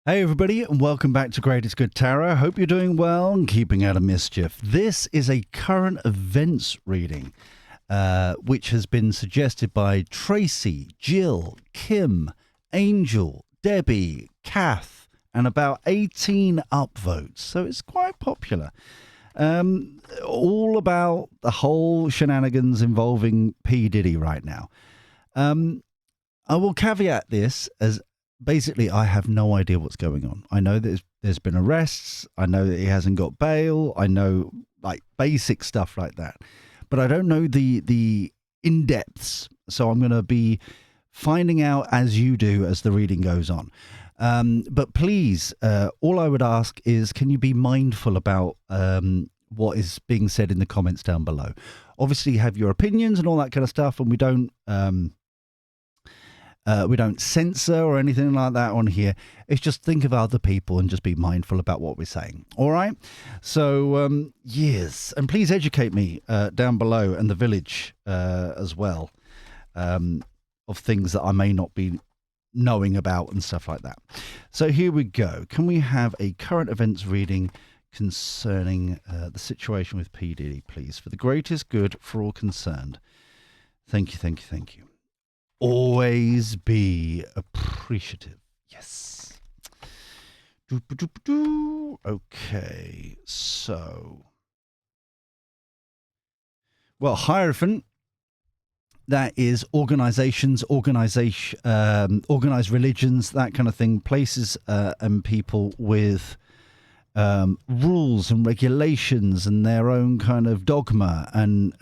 Hey everybody, and welcome back to Greatest Good Tarot. Hope you're doing well and keeping out of mischief. This is a current events reading, which has been suggested by Tracy, Jill, Kim, Angel, Debbie, Kath, and about 18 upvotes. So it's quite popular. All about the whole shenanigans involving P. Diddy right now. I will caveat this as basically, I have no idea what's going on. I know that there's been arrests. I know that he hasn't got bail. I know like basic stuff like that, but I don't know the in depths. So I'm going to be finding out as you do as the reading goes on. But please, all I would ask is, can you be mindful about what is being said in the comments down below? Obviously, you have your opinions and all that kind of stuff, and we don't censor or anything like that on here. It's just think of other people and just be mindful about what we're saying. All right? So, yes. And please educate me down below and the village as well of things that I may not be knowing about and stuff like that. So here we go. Can we have a current events reading concerning the situation with P. Diddy, please? For the greatest good for all concerned. Thank you, thank you, thank you. Always be appreciative. Yes. Okay, so. Well, Hierophant, that is organizations, organized religions, that kind of thing, places and people with rules and regulations and their own kind of dogma and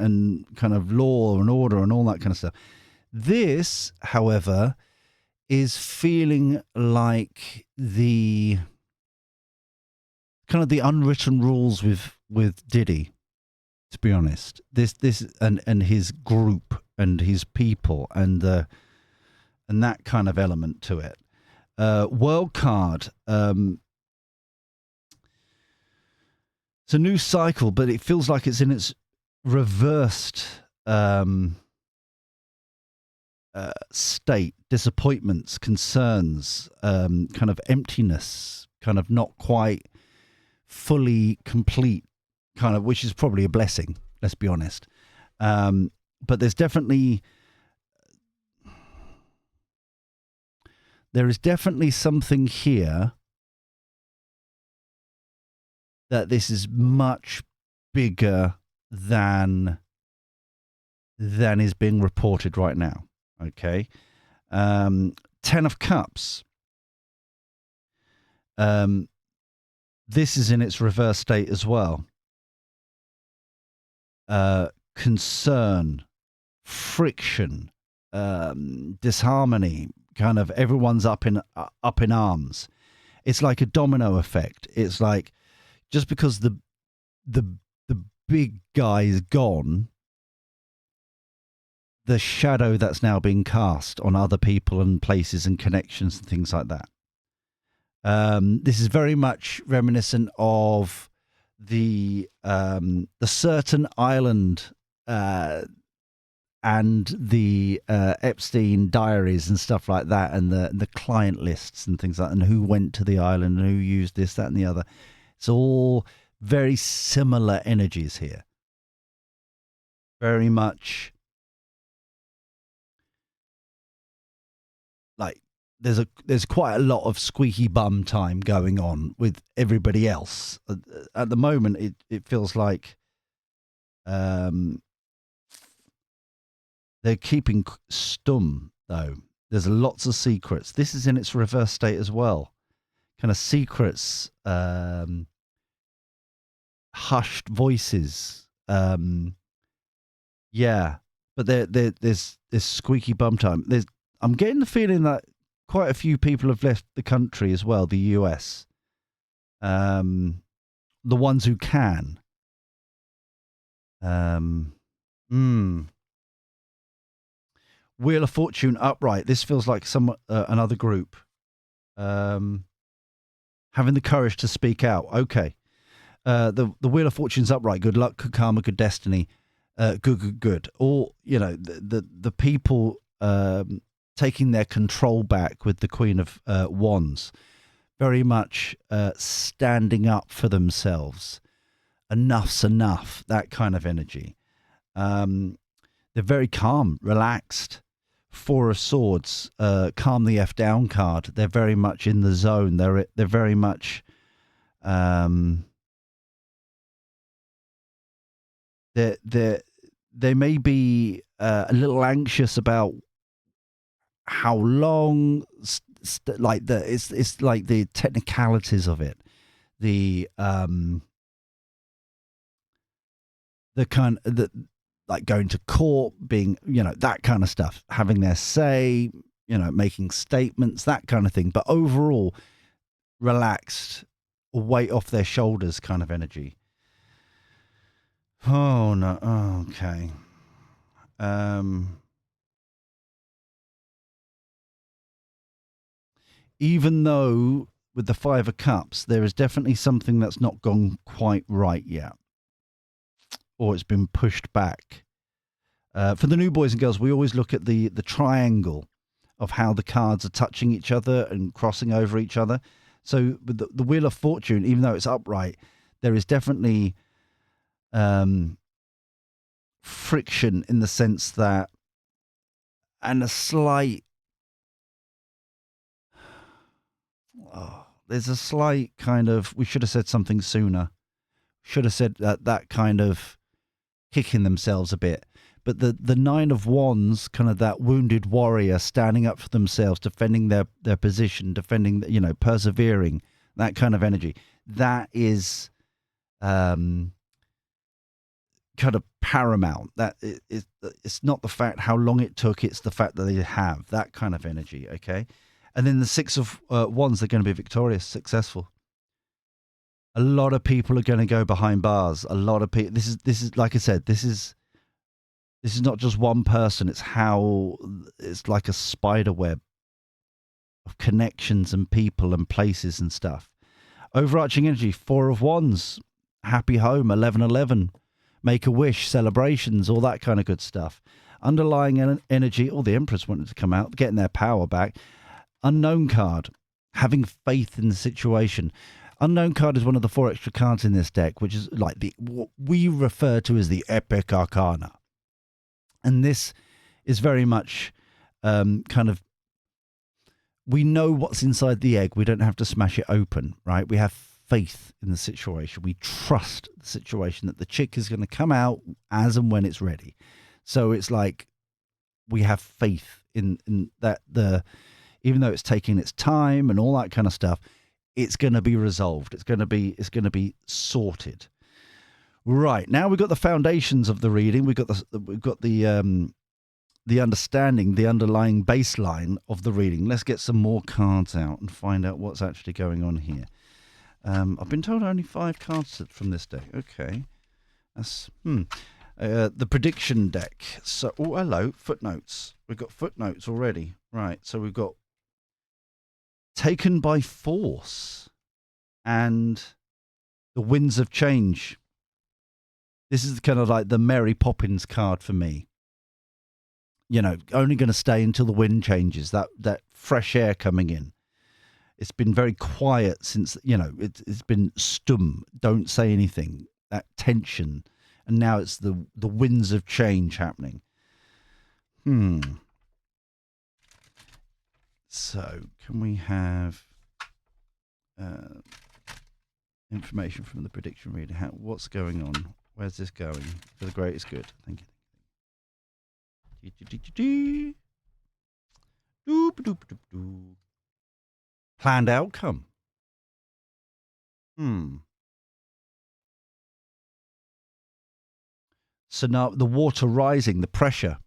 kind of law and order and all that kind of stuff. This, however, is feeling like the kind of the unwritten rules with Diddy, to be honest. This and his group and his people and that kind of element to it. World card. It's a new cycle, but it feels like it's in its reversed state, disappointments, concerns, kind of emptiness, kind of not quite fully complete, kind of, which is probably a blessing, let's be honest. But there is definitely something here that this is much bigger than is being reported right now. Okay. 10 of Cups. This is in its reverse state as well. Concern, friction, disharmony, kind of everyone's up in arms. It's like a domino effect. It's like just because the big guy is gone, the shadow that's now being cast on other people and places and connections and things like that. This is very much reminiscent of the certain island and the Epstein diaries and stuff like that, and the client lists and things like that, and who went to the island and who used this, that, and the other. It's all very similar energies here. Very much like there's quite a lot of squeaky bum time going on with everybody else. At the moment, it feels like they're keeping stum, though. There's lots of secrets. This is in its reverse state as well. Kind of secrets, hushed voices. Yeah, but there's squeaky bum time. I'm getting the feeling that quite a few people have left the country as well, the US. The ones who can. Wheel of Fortune upright. This feels like another group. Having the courage to speak out. Okay. The Wheel of Fortune's upright. Good luck, good karma, good destiny. Good. All, the people taking their control back with the Queen of Wands. very much standing up for themselves. Enough's enough, that kind of energy. They're very calm, relaxed. Four of Swords, calm the F down card. They're very much in the zone. They're very much they may be a little anxious about how long, like it's like the technicalities of it, the kind of the like going to court, being, that kind of stuff, having their say, making statements, that kind of thing. But overall, relaxed, weight off their shoulders kind of energy. Oh no. Okay. Even though with the Five of Cups, there is definitely something that's not gone quite right yet, or it's been pushed back. For the new boys and girls, we always look at the triangle of how the cards are touching each other and crossing over each other. So with the Wheel of Fortune, even though it's upright, there is definitely friction in the sense that, and a slight, there's a slight kind of, we should have said something sooner. Should have said that kind of kicking themselves a bit. But the Nine of Wands, kind of that wounded warrior standing up for themselves, defending their position, defending, persevering, that kind of energy. That is kind of paramount. That it's not the fact how long it took, it's the fact that they have that kind of energy, okay? And then the Six of Wands, they're going to be victorious, successful. A lot of people are going to go behind bars. A lot of people. This is like I said. This is not just one person. It's like a spider web of connections and people and places and stuff. Overarching energy, Four of Wands, happy home, 1111, make a wish, celebrations, all that kind of good stuff. Underlying energy, all the Empress wanted to come out, getting their power back. Unknown card, having faith in the situation. Unknown card is one of the 4 extra cards in this deck, which is like what we refer to as the epic arcana. And this is very much kind of, we know what's inside the egg. We don't have to smash it open, right? We have faith in the situation. We trust the situation that the chick is going to come out as and when it's ready. So it's like we have faith in that even though it's taking its time and all that kind of stuff, it's going to be resolved. It's going to be sorted. Right, now we've got the foundations of the reading. We've got the understanding, the underlying baseline of the reading. Let's get some more cards out and find out what's actually going on here. I've been told only 5 cards from this deck. Okay, that's the prediction deck. So, hello, footnotes. We've got footnotes already. Right, so we've got Taken by Force and the Winds of Change. This is kind of like the Mary Poppins card for me. Only going to stay until the wind changes, that fresh air coming in. It's been very quiet since, it's been stum, don't say anything, that tension. And now it's the winds of change happening. So, can we have information from the prediction reader? What's going on? Where's this going? For the greatest good. Thank you. Planned outcome. So now the water rising, the pressure.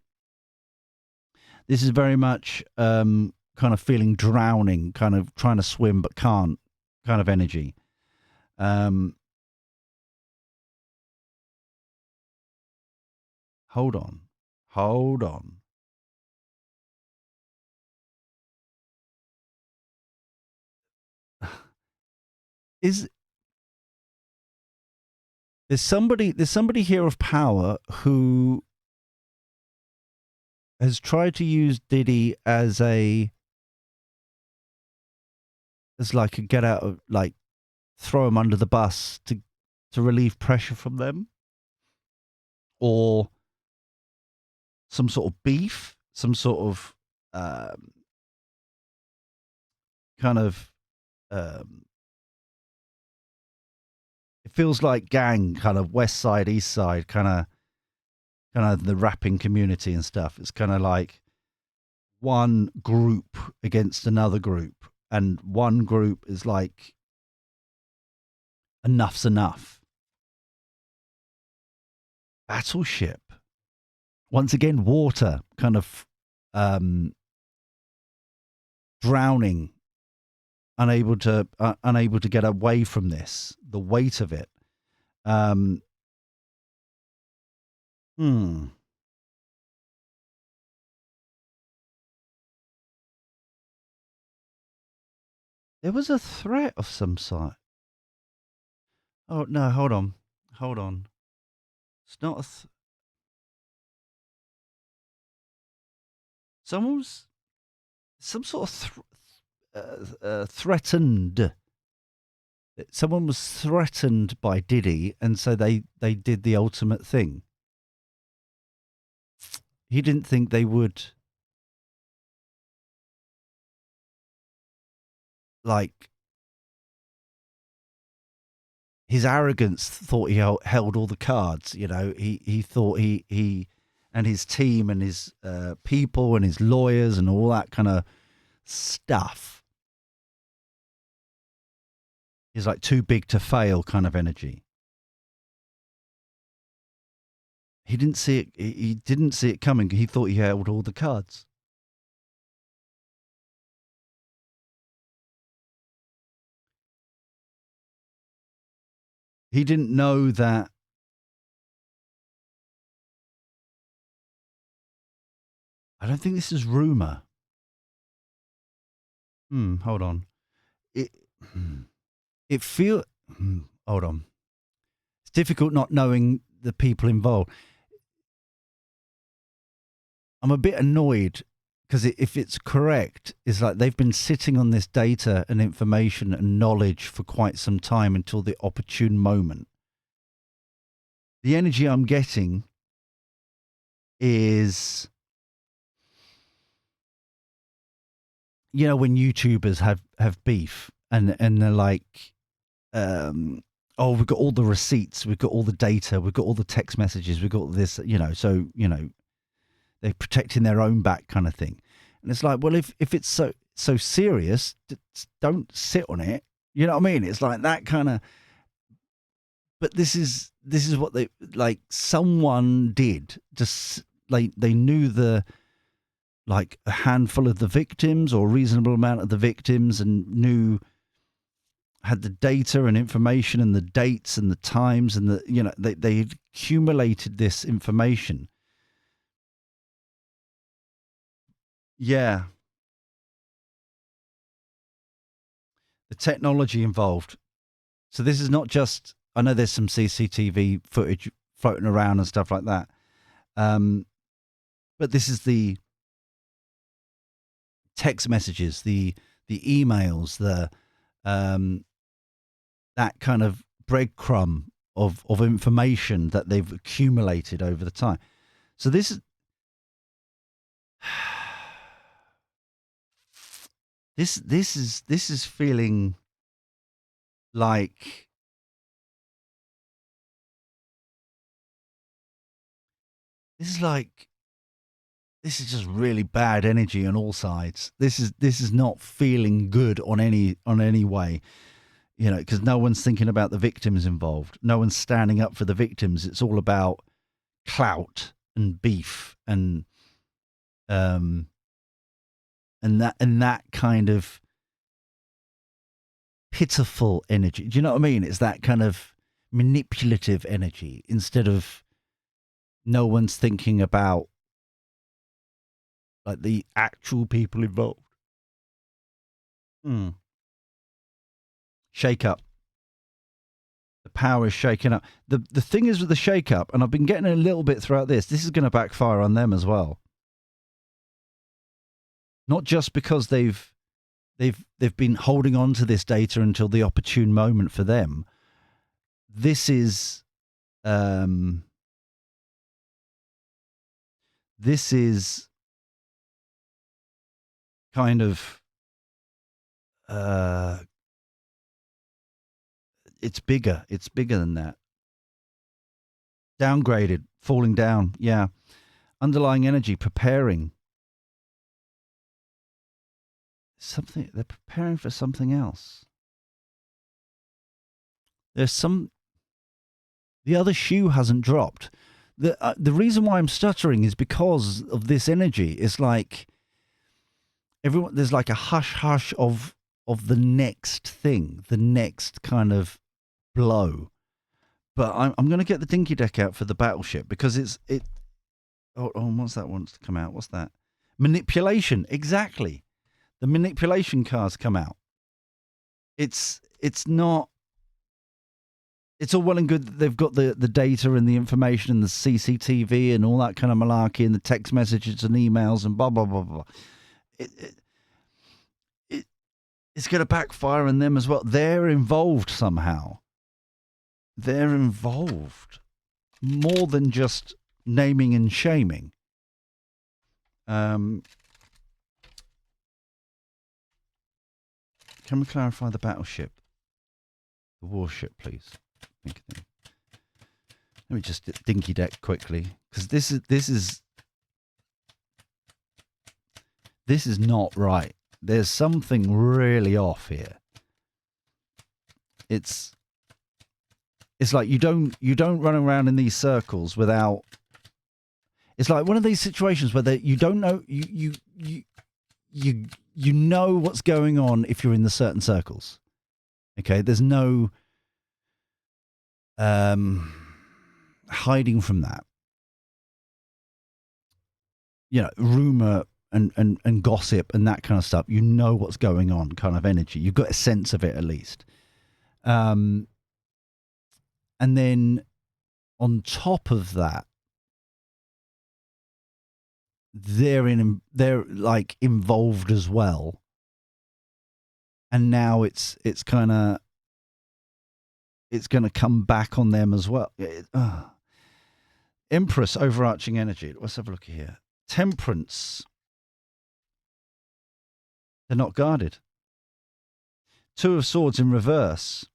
This is very much kind of feeling drowning, kind of trying to swim but can't kind of energy. Hold on. There's somebody here of power who has tried to use Diddy as a as like a get out of, like, throw them under the bus to relieve pressure from them, or some sort of beef, some sort of kind of it feels like gang, kind of west side, east side, kind of the rapping community and stuff. It's kind of like one group against another group, and one group is like, enough's enough. Battleship. Once again, water, kind of drowning, unable to get away from this, the weight of it. Hmm. There was a threat of some sort. Oh no! Hold on, hold on. It's not a. Someone's some sort of threatened. Someone was threatened by Diddy, and so they did the ultimate thing. He didn't think they would, like, his arrogance thought he held all the cards. You know, he thought he and his team and his people and his lawyers and all that kind of stuff. He's like too big to fail kind of energy. He didn't see it. He didn't see it coming. He thought he held all the cards. He didn't know that. I don't think this is rumor. Hold on. It it feel. Hold on. It's difficult not knowing the people involved. I'm a bit annoyed because if it's correct, it's like they've been sitting on this data and information and knowledge for quite some time until the opportune moment. The energy I'm getting is, you know, when YouTubers have beef and they're like, oh, we've got all the receipts, we've got all the data, we've got all the text messages, we've got this, you know, so, you know, they're protecting their own back kind of thing. And it's like, well, if it's so serious, don't sit on it. You know what I mean? It's like that kind of. But this is what they, like, someone did. Just like they knew like a handful of the victims or a reasonable amount of the victims, and had the data and information and the dates and the times, and they had accumulated this information. Yeah. The technology involved. So this is not just, I know there's some CCTV footage floating around and stuff like that. But this is the text messages, the emails, that kind of breadcrumb of information that they've accumulated over the time. So this is this is feeling like this is just really bad energy on all sides. This is not feeling good on any way, you know, because no one's thinking about the victims involved. No one's standing up for the victims. It's all about clout and beef and that kind of pitiful energy. Do you know what I mean? It's that kind of manipulative energy, instead of no one's thinking about, like, the actual people involved. Shake up. The power is shaking up. The thing is with the shake up, and I've been getting a little bit throughout this is going to backfire on them as well. Not just because they've they've been holding on to this data until the opportune moment for them. This is kind of it's bigger than that. Downgraded, falling down. Yeah. Underlying energy, preparing. They're preparing for something else. The other shoe hasn't dropped. The reason why I'm stuttering is because of this energy. It's like there's like a hush of the next thing, the next kind of blow. But I'm going to get the dinky deck out for the battleship because Oh, what's that wants to come out? What's that? Manipulation. Exactly. The manipulation cards come out. It's not. It's all well and good that they've got the data and the information and the CCTV and all that kind of malarkey and the text messages and emails and blah blah blah blah. It's going to backfire on them as well. They're involved somehow. They're involved more than just naming and shaming. Can we clarify the battleship? The warship, please. Let me just dinky deck quickly, because this is not right. There's something really off here. It's like you don't run around in these circles without. It's like one of these situations where you don't know you know what's going on if you're in the certain circles. Okay, there's no hiding from that. You know, rumor and gossip and that kind of stuff. You know what's going on, kind of energy. You've got a sense of it at least. And then on top of that, they're like involved as well. And now it's gonna come back on them as well. Empress, overarching energy. Let's have a look here. Temperance. They're not guarded. Two of Swords in reverse.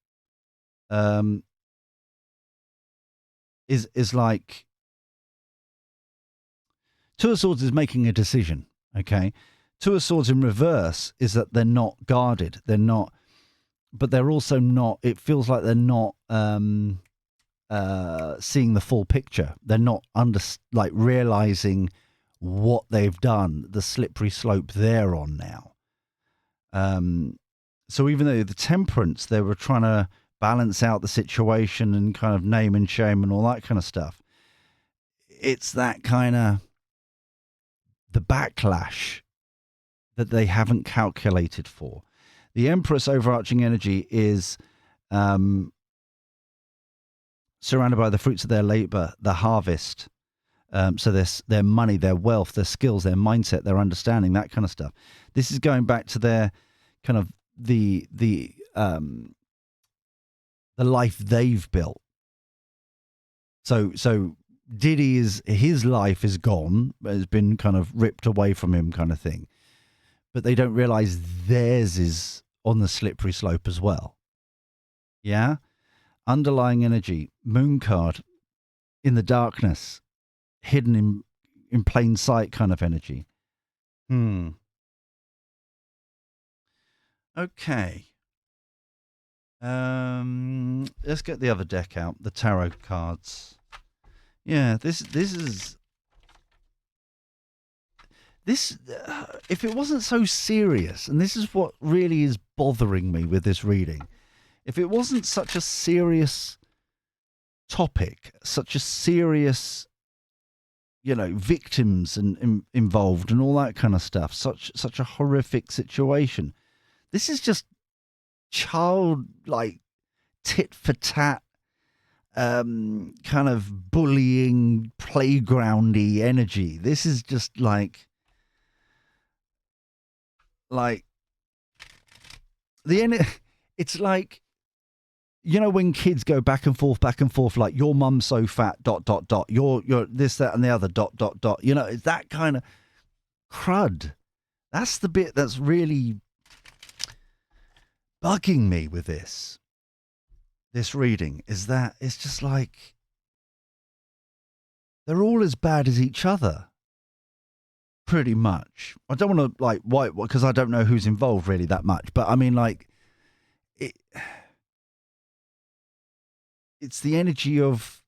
Is like Two of Swords is making a decision. Okay. Two of Swords in reverse is that they're not guarded. They're not, but they're also not. It feels like they're not seeing the full picture. They're not realizing what they've done, the slippery slope they're on now. So even though the Temperance, they were trying to balance out the situation and kind of name and shame and all that kind of stuff. It's that kind of the backlash that they haven't calculated for. The Empress overarching energy is surrounded by the fruits of their labor, the harvest. So their money, their wealth, their skills, their mindset, their understanding, that kind of stuff. This is going back to their kind of the life they've built. So Diddy his life is gone, has been kind of ripped away from him, kind of thing. But they don't realize theirs is on the slippery slope as well. Yeah? Underlying energy, moon card, in the darkness, hidden in plain sight kind of energy. Okay. Let's get the other deck out, the tarot cards. Yeah, this if it wasn't so serious, and this is what really is bothering me with this reading, if it wasn't such a serious topic, such a serious, victims and involved and all that kind of stuff, such a horrific situation, this is just childlike tit for tat, kind of bullying, playgroundy energy. This is just like it's like, when kids go back and forth, like your mum's so fat, dot, dot, dot, you're this, that, and the other, dot, dot, dot. It's that kind of crud. That's the bit that's really bugging me with this reading, is that it's just like they're all as bad as each other, pretty much. I don't want to like white, because I don't know who's involved really that much, but I mean, like, it's the energy of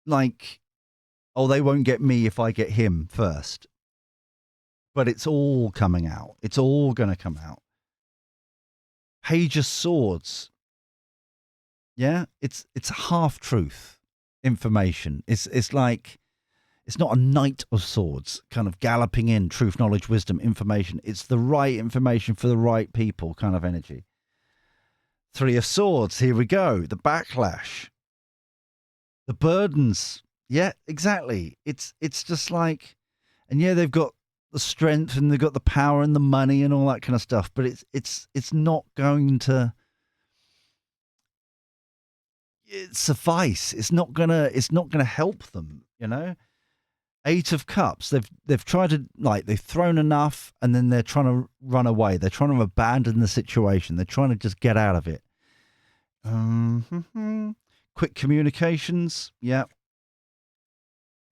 like, oh, they won't get me if I get him first. But it's all coming out. It's all going to come out. Page of Swords. Yeah, it's half truth information. It's like, it's not a Knight of Swords kind of galloping in truth, knowledge, wisdom, information. It's the right information for the right people kind of energy. Three of Swords. Here we go. The backlash. The burdens. Yeah, exactly. It's just like, and yeah, they've got the strength and they've got the power and the money and all that kind of stuff, but it's not going to suffice. It's not gonna help them, Eight of Cups. They've tried to, like, they've thrown enough and then they're trying to run away. They're trying to abandon the situation. They're trying to just get out of it. Quick communications. Yeah.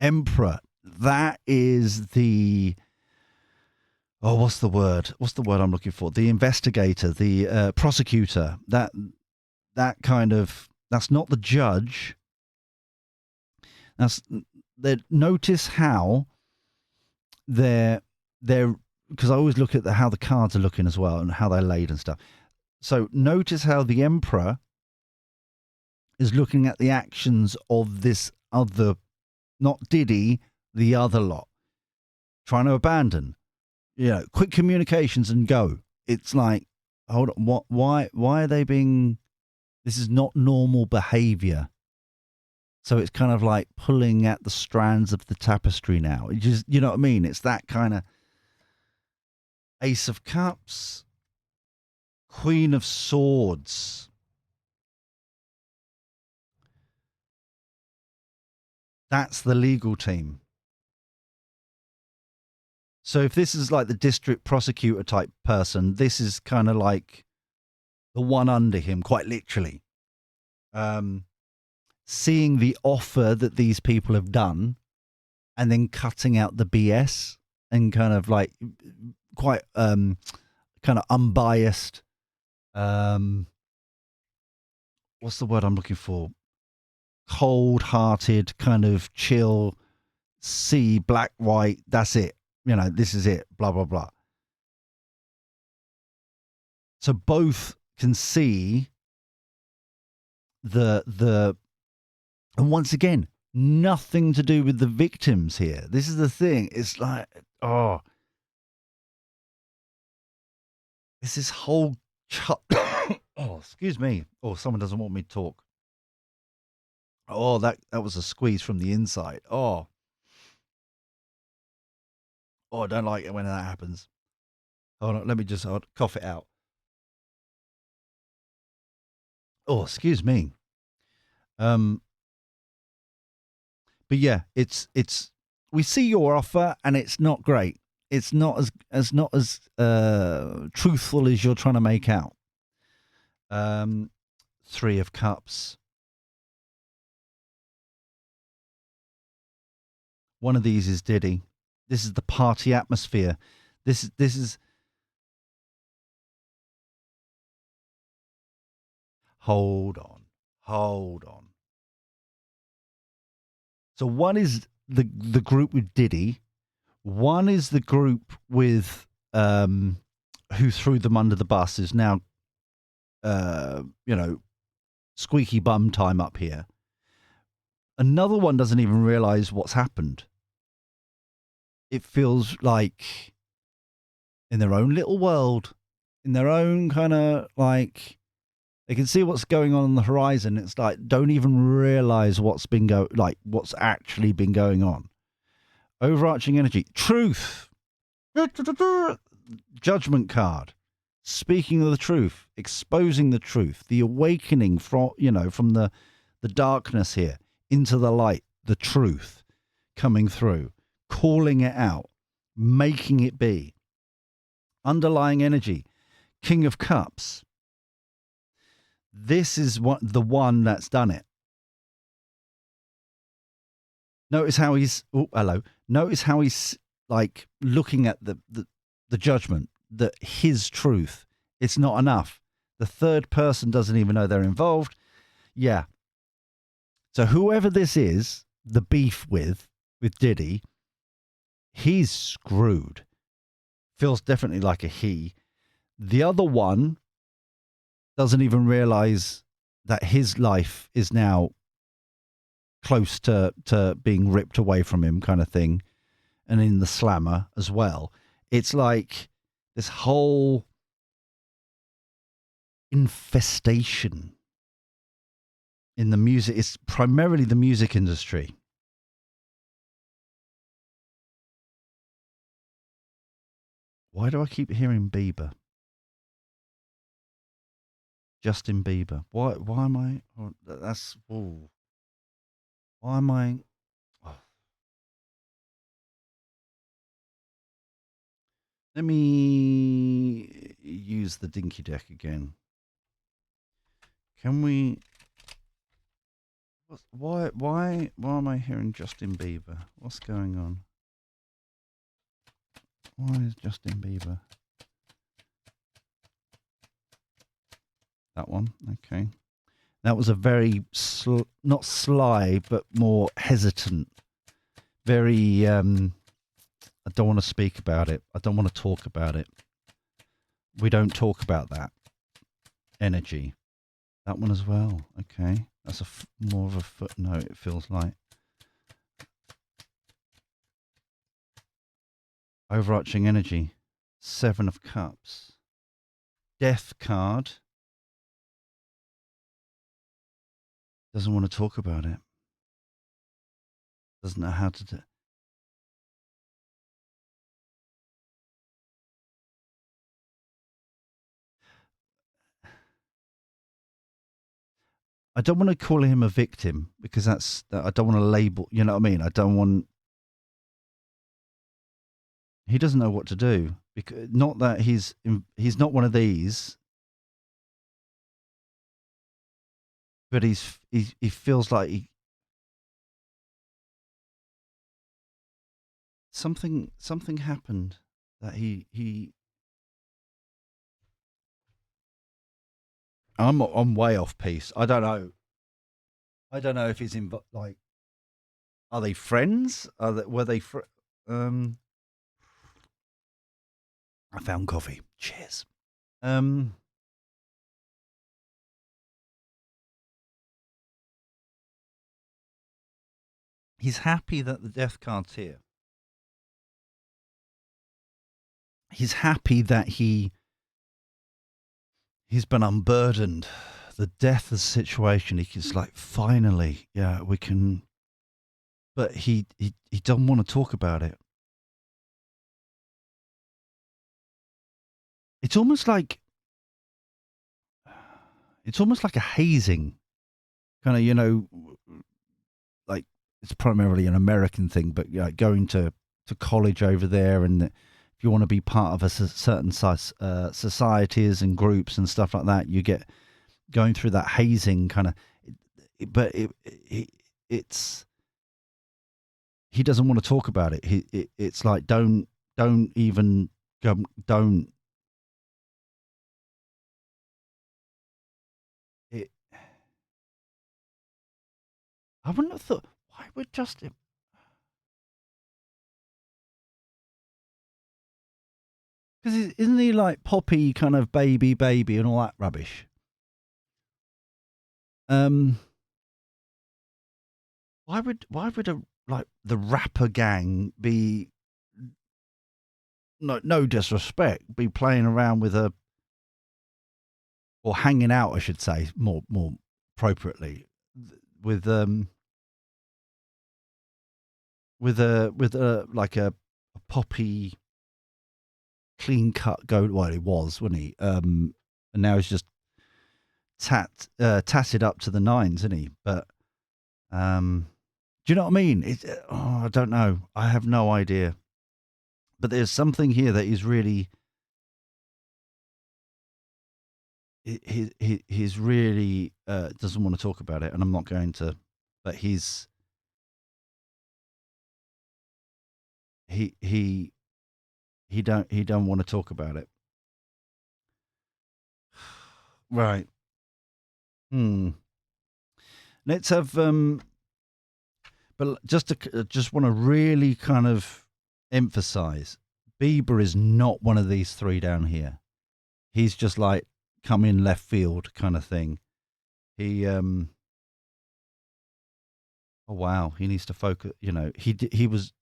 Emperor. That is the, oh, what's the word I'm looking for? The investigator, the prosecutor. That kind of, that's not the judge. Notice how they're, because I always look at how the cards are looking as well and how they're laid and stuff. So notice how the Emperor is looking at the actions of this other, not Diddy, the other lot, trying to abandon. Quick communications and go. It's like, hold on, why are they being, this is not normal behavior. So it's kind of like pulling at the strands of the tapestry now. It just, you know what I mean? It's that kind of Ace of Cups, Queen of Swords. That's the legal team. So if this is like the district prosecutor type person, this is kind of like the one under him, quite literally. Seeing the offer that these people have done and then cutting out the BS and kind of like quite kind of unbiased. What's the word I'm looking for? Cold-hearted, kind of chill, see black, white, that's it. This is it, blah, blah, blah. So both can see the and once again, nothing to do with the victims here. This is the thing. It's like, oh, it's this whole oh, excuse me. Oh, someone doesn't want me to talk. Oh, that was a squeeze from the inside. Oh, I don't like it when that happens. Hold on, let me just cough it out. Oh, excuse me. But yeah, it's we see your offer and it's not great. It's not as truthful as you're trying to make out. Three of Cups. One of these is Diddy. This is the party atmosphere. This is. Hold on. So one is the group with Diddy. One is the group with who threw them under the bus, is now squeaky bum time up here. Another one doesn't even realize what's happened. It feels like in their own little world, in their own kind of like, they can see what's going on the horizon. It's like, don't even realize what's actually been going on. Overarching energy. Truth. Judgment card. Speaking of the truth, exposing the truth, the awakening from the darkness here into the light, the truth coming through, calling it out, making it be. Underlying energy, King of Cups. This is the one that's done it. Notice how he's hello. Notice how he's like looking at the judgment, that his truth. It's not enough. The third person doesn't even know they're involved. Yeah. So whoever this is, the beef with Diddy, he's screwed. Feels definitely like a he. The other one doesn't even realize that his life is now close to being ripped away from him, kind of thing. And in the slammer as well. It's like this whole infestation in the music. It's primarily the music industry. Why do I keep hearing Bieber? Justin Bieber. Why am I? Oh, that's. Oh. Why am I? Oh. Let me use the dinky deck again. Can we? Why am I hearing Justin Bieber? What's going on? Why is Justin Bieber? That one, okay. That was a very not sly, but more hesitant. Very. I don't want to speak about it. I don't want to talk about it. We don't talk about that energy. That one as well. Okay, that's more of a footnote. It feels like overarching energy. 7 of Cups. Death card. Doesn't want to talk about it. Doesn't know how to do. I don't want to call him a victim because I don't want to label. You know what I mean? I don't want. He doesn't know what to do because not that he's not one of these, but he feels like something happened that he. I'm way off piece. I don't know. I don't know if he's in like. Are they friends? Were they? I found coffee. Cheers. He's happy that the death card's here. He's happy that he's been unburdened. The death of the situation, he's like, finally, yeah, we can. But he doesn't want to talk about it. It's almost like a hazing, kind of, like it's primarily an American thing, but going to college over there, and if you want to be part of a certain societies and groups and stuff like that, you get going through that hazing kind of. But it's he doesn't want to talk about it. It's like don't even don't. It, I wouldn't have thought. Why would Justin? Because isn't he like poppy kind of baby and all that rubbish? Why would a like the rapper gang be no disrespect be playing around with a or hanging out, I should say, more appropriately, with with a like a poppy clean cut go. Well, he was, wasn't he? And now he's just tatted up to the nines, isn't he? But do you know what I mean? I don't know. I have no idea. But there's something here that is really. He's really doesn't want to talk about it, and I'm not going to. But he don't want to talk about it. Right. Let's have but just want to really kind of emphasize, Bieber is not one of these three down here. He's just like come in left field kind of thing. He oh wow, he needs to focus. You know, he was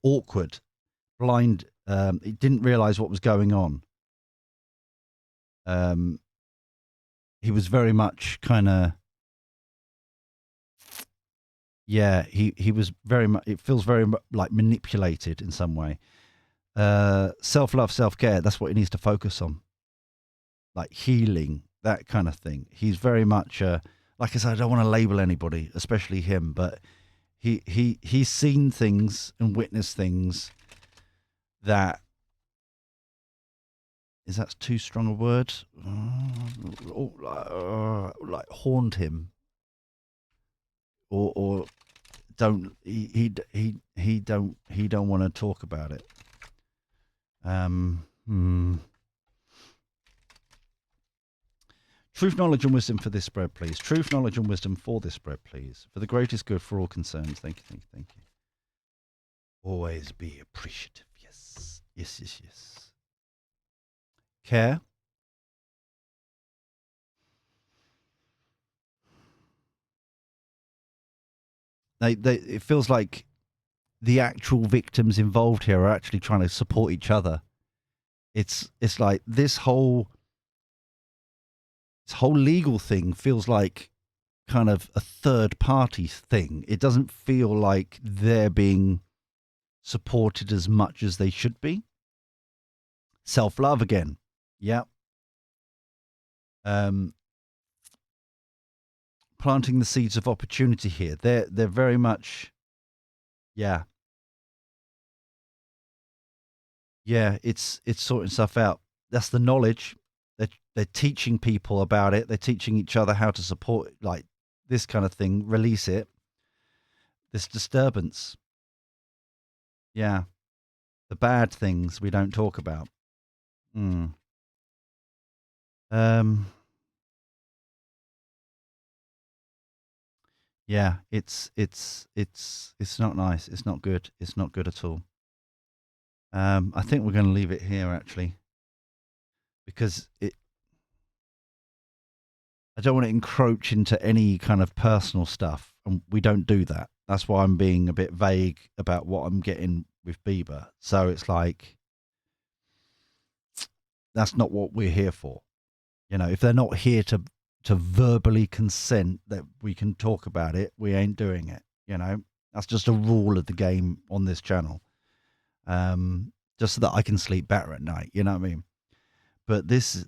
awkward, blind. He didn't realize what was going on. He was very much kind of. Yeah, he was very much. It feels very like manipulated in some way. Self-love, self-care. That's what he needs to focus on. Like healing, that kind of thing. He's very much. Like I said, I don't want to label anybody, especially him, but he's seen things and witnessed things that. Is that too strong a word? Like haunt him, or don't he don't want to talk about it. Truth, knowledge, and wisdom for this spread, please. Truth, knowledge, and wisdom for this spread, please. For the greatest good for all concerned. Thank you, thank you, thank you. Always be appreciative. Yes, yes, yes, yes. Care. It feels like the actual victims involved here are actually trying to support each other. It's like this whole legal thing feels like kind of a third party thing. It doesn't feel like they're being supported as much as they should be. Self-love again. Yeah. Planting the seeds of opportunity here. They're very much. Yeah. Yeah, it's sorting stuff out. That's the knowledge. They're teaching people about it. They're teaching each other how to support like this kind of thing. Release it. This disturbance. Yeah, the bad things we don't talk about. Yeah, it's not nice. It's not good. It's not good at all. I think we're going to leave it here actually, because I don't want to encroach into any kind of personal stuff, and we don't do that. That's why I'm being a bit vague about what I'm getting with Bieber. So it's like that's not what we're here for. You know, if they're not here to verbally consent that we can talk about it, we ain't doing it. You know, that's just a rule of the game on this channel. Just so that I can sleep better at night. You know what I mean? But this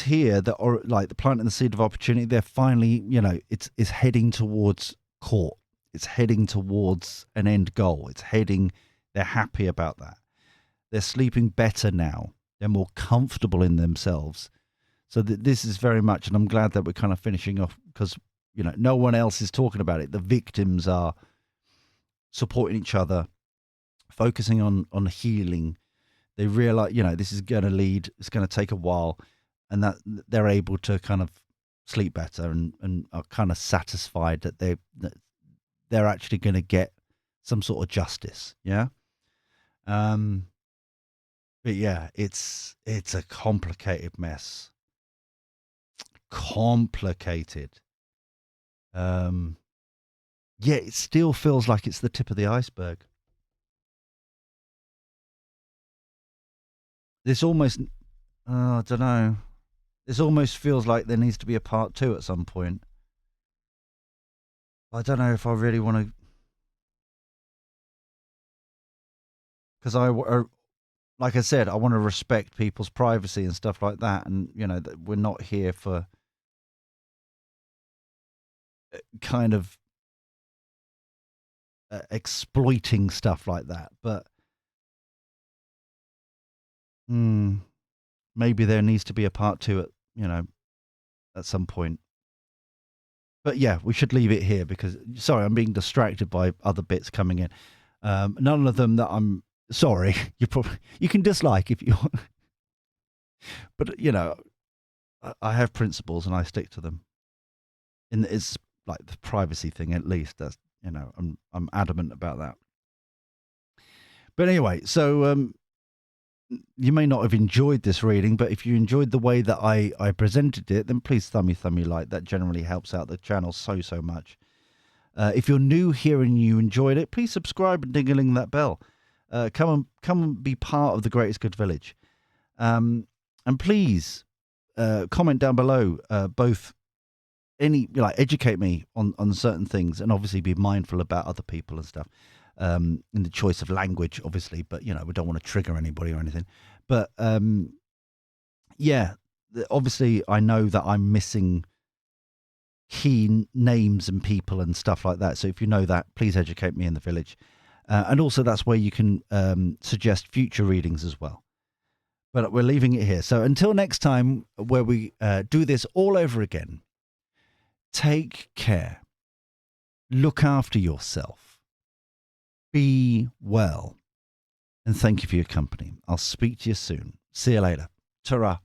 here, that or like the planting the seed of opportunity, they're finally, you know, it's heading towards court. It's heading towards an end goal. They're happy about that. They're sleeping better now. They're more comfortable in themselves. So this is very much, and I'm glad that we're kind of finishing off, because, you know, no one else is talking about it. The victims are supporting each other, focusing on healing. They realize, you know, this is going to lead, it's going to take a while, and that they're able to kind of sleep better and are kind of satisfied that they're actually going to get some sort of justice. Yeah. But yeah, it's a complicated mess. Complicated. Yeah, it still feels like it's the tip of the iceberg. This almost, I don't know. This almost feels like there needs to be a part 2 at some point. I don't know if I really want to. because like I said, I want to respect people's privacy and stuff like that, and that we're not here for kind of exploiting stuff like that. But maybe there needs to be a part two at some point. But yeah, we should leave it here because, sorry, I'm being distracted by other bits coming in. None of them that I'm sorry. You can dislike if you want, but I have principles and I stick to them. And it's like the privacy thing, at least. That's I'm adamant about that. But anyway, so you may not have enjoyed this reading, but if you enjoyed the way that I presented it, then please thumb me like. That generally helps out the channel so much. If you're new here and you enjoyed it, please subscribe and ding-a-ling that bell. Come and be part of the Greatest Good Village. And please comment down below, both educate me on certain things, and obviously be mindful about other people and stuff. In the choice of language, obviously, but we don't want to trigger anybody or anything. But yeah, obviously I know that I'm missing key names and people and stuff like that. So if you know that, please educate me in the village. And also that's where you can suggest future readings as well. But we're leaving it here. So until next time, where we do this all over again, take care. Look after yourself. Be well. And thank you for your company. I'll speak to you soon. See you later. Ta-ra.